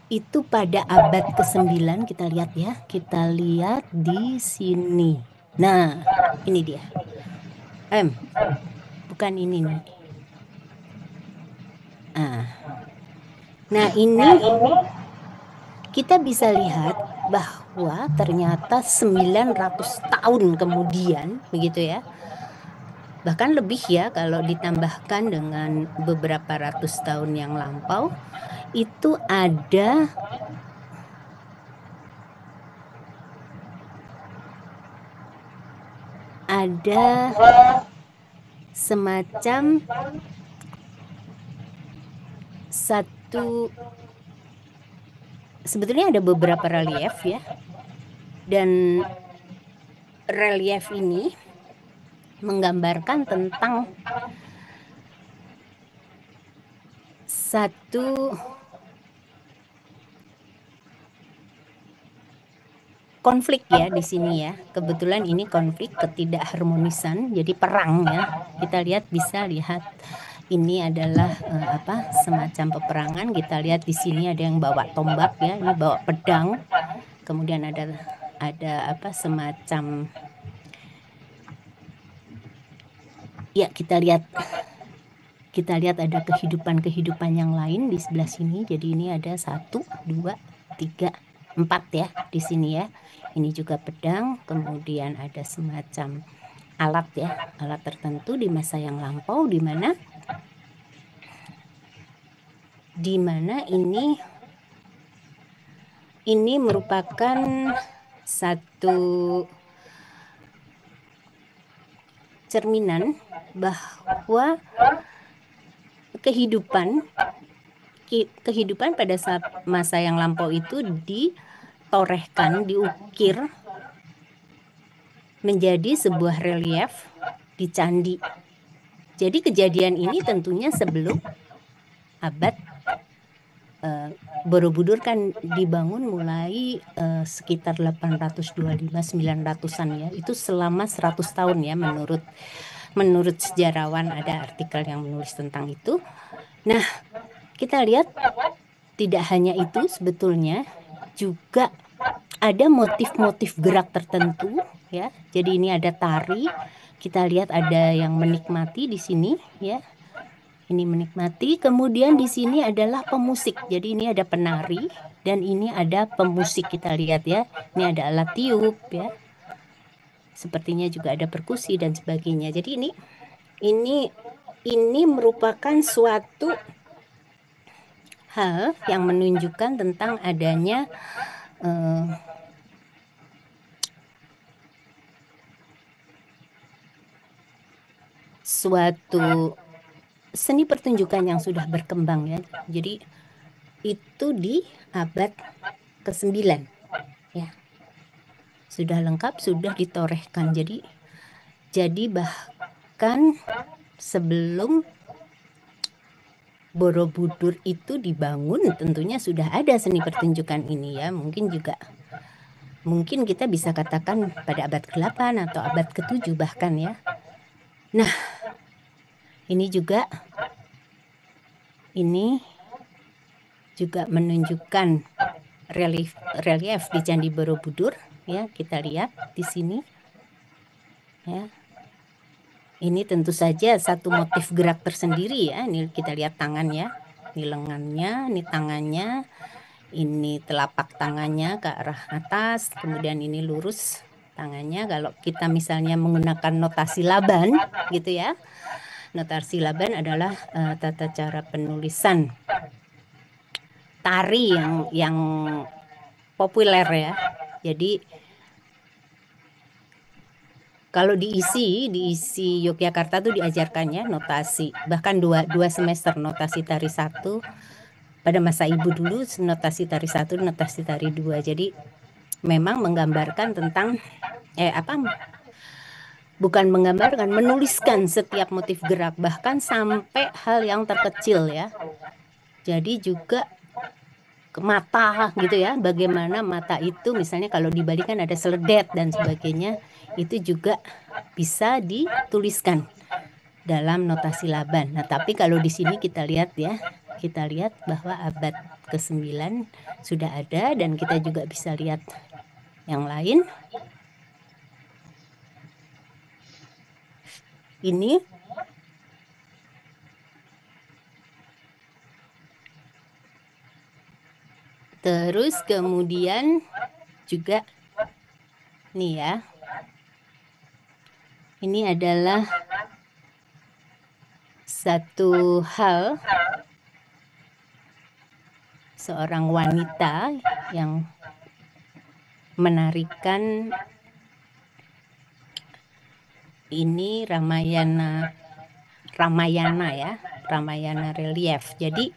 Itu pada abad ke-9 kita lihat ya. Kita lihat di sini. Nah, ini dia. Bukan ini nih. Nah, ini kita bisa lihat bahwa ternyata 900 tahun kemudian, begitu ya. Bahkan lebih ya kalau ditambahkan dengan beberapa ratus tahun yang lampau, itu ada semacam satu, sebetulnya ada beberapa relief ya. Dan relief ini menggambarkan tentang satu konflik ya di sini ya. Kebetulan ini konflik ketidakharmonisan, jadi perang ya. Kita bisa lihat ini adalah semacam peperangan. Kita lihat di sini ada yang bawa tombak ya, ini bawa pedang. Kemudian ada semacam ya, kita lihat ada kehidupan yang lain di sebelah sini. Jadi ini ada 1, 2, 3, 4 ya di sini ya. Ini juga pedang, kemudian ada semacam alat ya, alat tertentu di masa yang lampau, di mana ini merupakan satu cerminan bahwa kehidupan pada saat masa yang lampau itu ditorehkan, diukir menjadi sebuah relief di candi. Jadi kejadian ini tentunya sebelum abad Borobudur kan dibangun mulai sekitar 825-900-an ya. Itu selama 100 tahun ya menurut sejarawan, ada artikel yang menulis tentang itu. Nah, kita lihat tidak hanya itu, sebetulnya juga ada motif-motif gerak tertentu ya. Jadi ini ada tari, kita lihat ada yang menikmati di sini ya. Ini menikmati, kemudian di sini adalah pemusik. Jadi ini ada penari dan ini ada pemusik, kita lihat ya. Ini ada alat tiup ya. Sepertinya juga ada perkusi dan sebagainya. Jadi ini merupakan suatu hal yang menunjukkan tentang adanya suatu seni pertunjukan yang sudah berkembang ya. Jadi itu di abad ke-9 ya. Sudah lengkap, sudah ditorehkan. Jadi bahkan sebelum Borobudur itu dibangun, tentunya sudah ada seni pertunjukan ini ya. Mungkin kita bisa katakan pada abad ke-8 atau abad ke-7 bahkan ya. Nah, ini juga menunjukkan relief di Candi Borobudur ya. Kita lihat di sini ya. Ini tentu saja satu motif gerak tersendiri ya. Ini kita lihat tangannya, ini lengannya, ini tangannya, ini telapak tangannya ke arah atas, kemudian ini lurus tangannya. Kalau kita misalnya menggunakan notasi Laban gitu ya. Notasi Laban adalah tata cara penulisan tari yang populer ya. Jadi kalau diisi Yogyakarta tuh diajarkannya notasi, bahkan dua semester notasi tari 1. Pada masa ibu dulu notasi tari 1, notasi tari 2. Jadi memang menggambarkan tentang bukan menggambarkan, menuliskan setiap motif gerak, bahkan sampai hal yang terkecil ya. Jadi juga ke mata gitu ya, bagaimana mata itu misalnya kalau dibalikan ada seledet dan sebagainya, itu juga bisa dituliskan dalam notasi Laban. Nah, tapi kalau di sini kita lihat ya, kita lihat bahwa abad ke-9 sudah ada, dan kita juga bisa lihat yang lain. Ini terus kemudian juga nih ya. Ini adalah satu hal seorang wanita yang menarikan ini Ramayana ya, Ramayana relief. Jadi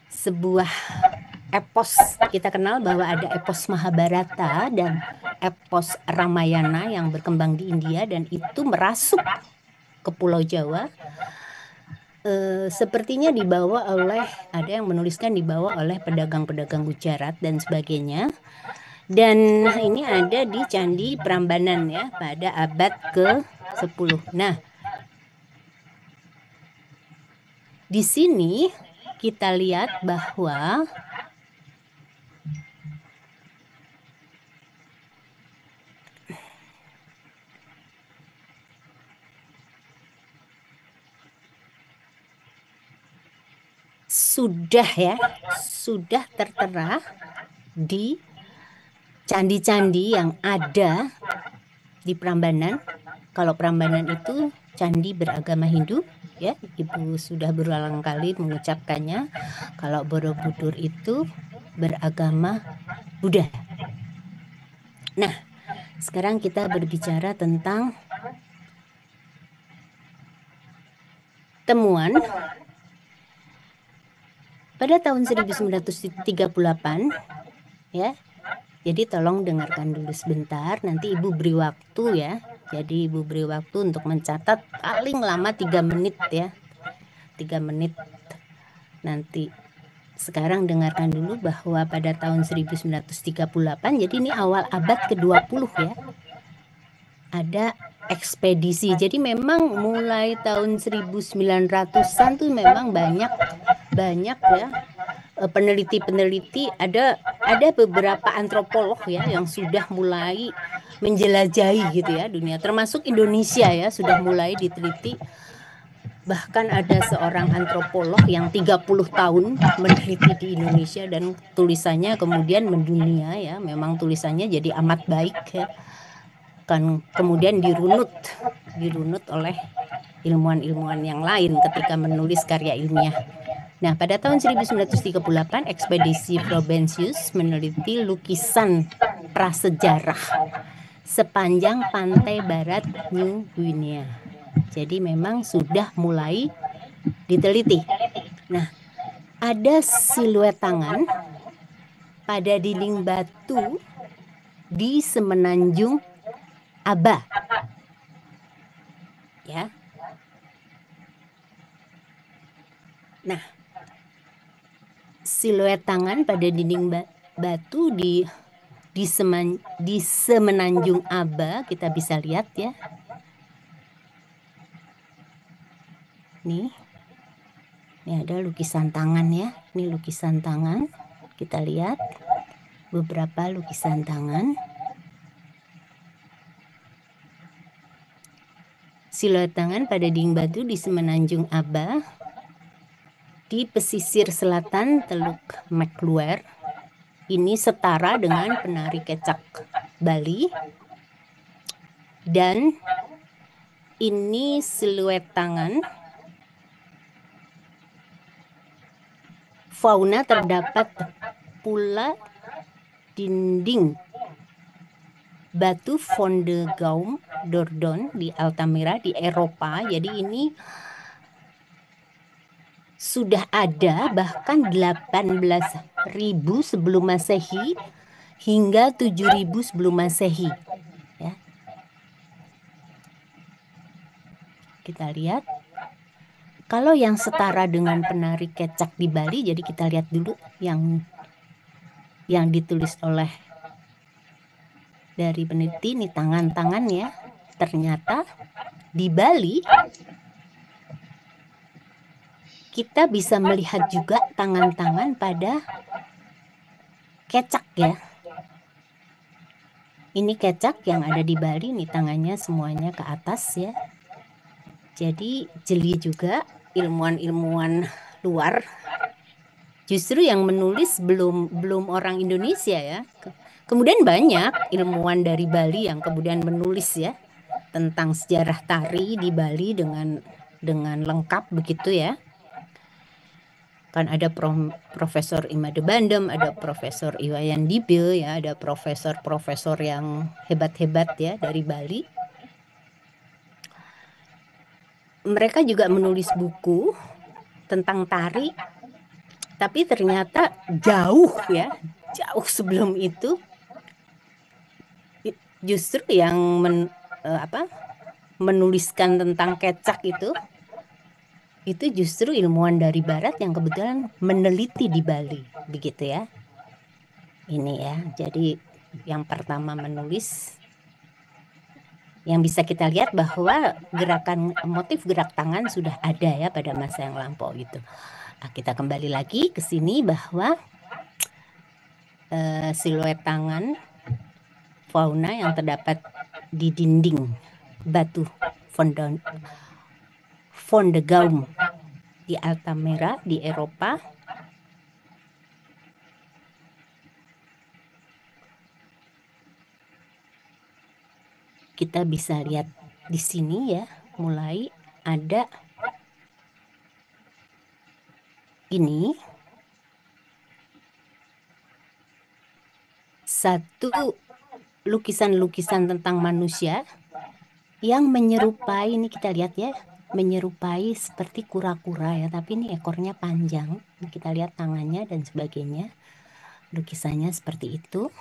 sebuah epos, kita kenal bahwa ada epos Mahabharata dan epos Ramayana yang berkembang di India, dan itu merasuk ke Pulau Jawa. Sepertinya dibawa oleh, ada yang menuliskan dibawa oleh pedagang-pedagang Gujarat dan sebagainya. Dan ini ada di Candi Prambanan ya pada abad ke-10. Nah, di sini kita lihat bahwa sudah tertera di candi-candi yang ada di Prambanan. Kalau Prambanan itu candi beragama Hindu, ya, Ibu sudah berulang kali mengucapkannya. Kalau Borobudur itu beragama Buddha. Nah, sekarang kita berbicara tentang temuan pada tahun 1938, ya. Jadi tolong dengarkan dulu sebentar, nanti Ibu beri waktu ya. Jadi Ibu beri waktu untuk mencatat paling lama 3 menit ya. 3 menit. Nanti sekarang dengarkan dulu bahwa pada tahun 1938, jadi ini awal abad ke-20 ya. Ada ekspedisi. Jadi memang mulai tahun 1900-an tuh memang banyak ya peneliti-peneliti, ada beberapa antropolog ya yang sudah mulai menjelajahi gitu ya dunia, termasuk Indonesia ya, sudah mulai diteliti. Bahkan ada seorang antropolog yang 30 tahun meneliti di Indonesia dan tulisannya kemudian mendunia ya, memang tulisannya jadi amat baik ya. Kan kemudian dirunut oleh ilmuwan-ilmuwan yang lain ketika menulis karya ilmiah. Nah, pada tahun 1938, ekspedisi Frobenius meneliti lukisan prasejarah sepanjang pantai barat New Guinea. Jadi memang sudah mulai diteliti. Nah, ada siluet tangan pada dinding batu di Semenanjung Aba. Ya. Nah, siluet tangan pada dinding batu di Semenanjung Aba kita bisa lihat ya. Nih. Ini ada lukisan tangan ya. Ini lukisan tangan. Kita lihat beberapa lukisan tangan. Siluet tangan pada dinding batu di Semenanjung Aba di pesisir selatan Teluk McClure. Ini setara dengan penari kecak Bali. Dan ini siluet tangan. Fauna terdapat pula dinding batu Fonde Gaume Dordogne di Altamira di Eropa. Jadi ini sudah ada bahkan 18.000 sebelum Masehi hingga 7.000 sebelum Masehi. Ya. Kita lihat. Kalau yang setara dengan penari kecak di Bali, jadi kita lihat dulu yang ditulis oleh dari peneliti, ini tangan-tangan ya. Ternyata di Bali kita bisa melihat juga tangan-tangan pada kecak ya. Ini kecak yang ada di Bali nih, tangannya semuanya ke atas ya. Jadi jeli juga ilmuwan-ilmuwan luar. Justru yang menulis belum orang Indonesia ya. Kemudian banyak ilmuwan dari Bali yang kemudian menulis ya tentang sejarah tari di Bali dengan lengkap begitu ya. Kan ada Profesor Imade Bandem, ada Profesor Iwayan Dibil ya, ada profesor-profesor yang hebat-hebat ya dari Bali. Mereka juga menulis buku tentang tari, tapi ternyata jauh ya, jauh sebelum itu justru yang menuliskan tentang kecak itu justru ilmuwan dari Barat yang kebetulan meneliti di Bali, begitu ya. Ini ya, jadi yang pertama menulis, yang bisa kita lihat bahwa motif gerak tangan sudah ada ya pada masa yang lampau gitu. Nah, kita kembali lagi ke sini bahwa siluet tangan fauna yang terdapat di dinding batu Fond de Gaume di Altamira di Eropa. Kita bisa lihat di sini ya, mulai ada ini satu lukisan-lukisan tentang manusia yang menyerupai, ini kita lihat ya, menyerupai seperti kura-kura ya, tapi ini ekornya panjang. Ini kita lihat tangannya dan sebagainya. Lukisannya seperti itu.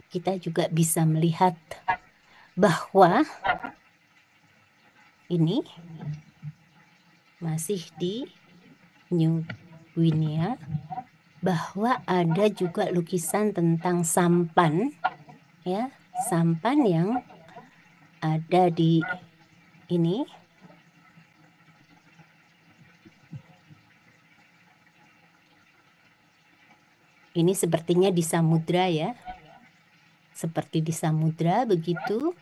Kita juga bisa melihat bahwa ini masih di New Guinea, bahwa ada juga lukisan tentang sampan ya, sampan yang ada di ini. Ini sepertinya di samudra ya. Seperti di samudra begitu.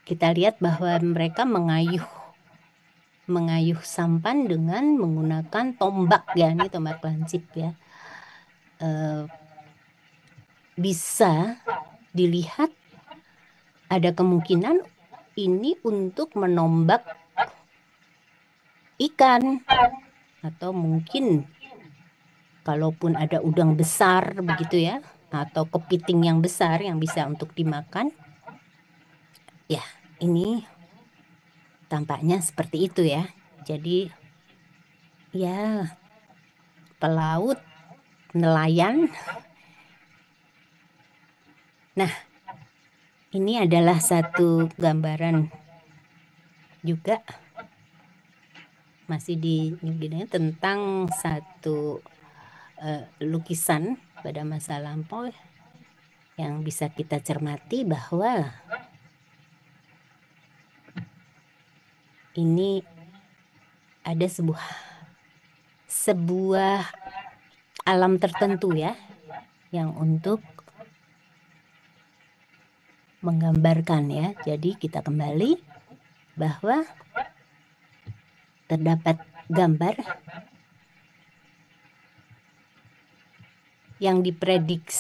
Kita lihat bahwa mereka mengayuh sampan dengan menggunakan tombak ya, ini tombak lancip ya. Bisa dilihat ada kemungkinan ini untuk menombak ikan, atau mungkin kalaupun ada udang besar begitu ya, atau kepiting yang besar yang bisa untuk dimakan. Ya, ini tampaknya seperti itu ya. Jadi ya, pelaut, nelayan. Nah, ini adalah satu gambaran juga masih di New Guinea tentang satu lukisan pada masa lampau yang bisa kita cermati bahwa ini ada sebuah alam tertentu ya, yang untuk menggambarkan ya. Jadi kita kembali bahwa terdapat gambar yang diprediksi